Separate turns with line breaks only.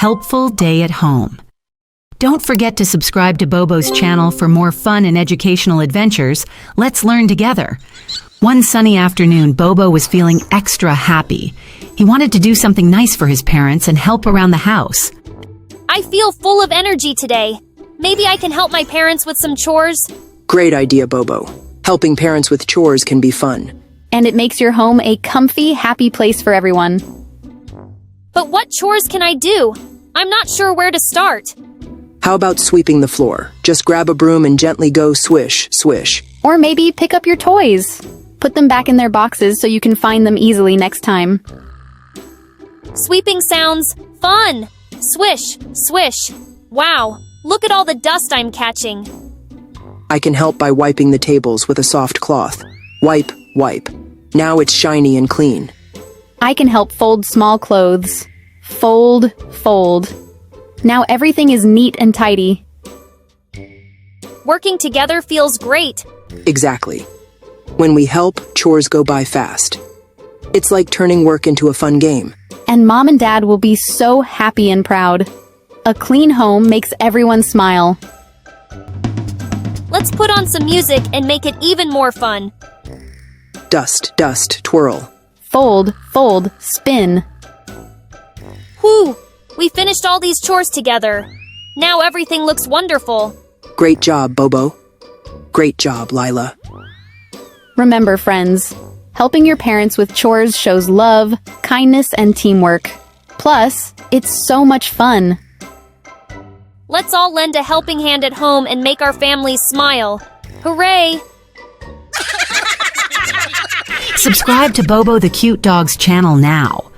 helpful day at home. Don't forget to subscribe to Bobo's channel for more fun and educational adventures. Let's learn together. One sunny afternoon, Bobo was feeling extra happy. He wanted to do something nice for his parents and help around the house.
I feel full of energy today. Maybe I can help my parents with some chores?
Great idea, Bobo. Helping parents with chores can be fun.
And it makes your home a comfy, happy place for everyone.
But what chores can I do? I'm not sure where to start.
How about sweeping the floor? Just grab a broom and gently go swish, swish.
Or maybe pick up your toys. Put them back in their boxes so you can find them easily next time.
Sweeping sounds fun. Swish, swish. Wow, look at all the dust I'm catching.
I can help by wiping the tables with a soft cloth. Wipe, wipe. Now it's shiny and clean.
I can help fold small clothes. Fold, fold. Now everything is neat and tidy.
Working together feels great.
Exactly. When we help, chores go by fast. It's like turning work into a fun game.
And Mom and Dad will be so happy and proud. A clean home makes everyone smile.
Let's put on some music and make it even more fun.
Dust, dust, twirl.
Fold, fold, spin.
Whew! We finished all these chores together. Now everything looks wonderful.
Great job, Bobo. Great job, Lila.
Remember, friends, helping your parents with chores shows love, kindness, and teamwork. Plus, it's so much fun.
Let's all lend a helping hand at home and make our families smile. Hooray!
Subscribe to Bobo the Cute Dog's channel now.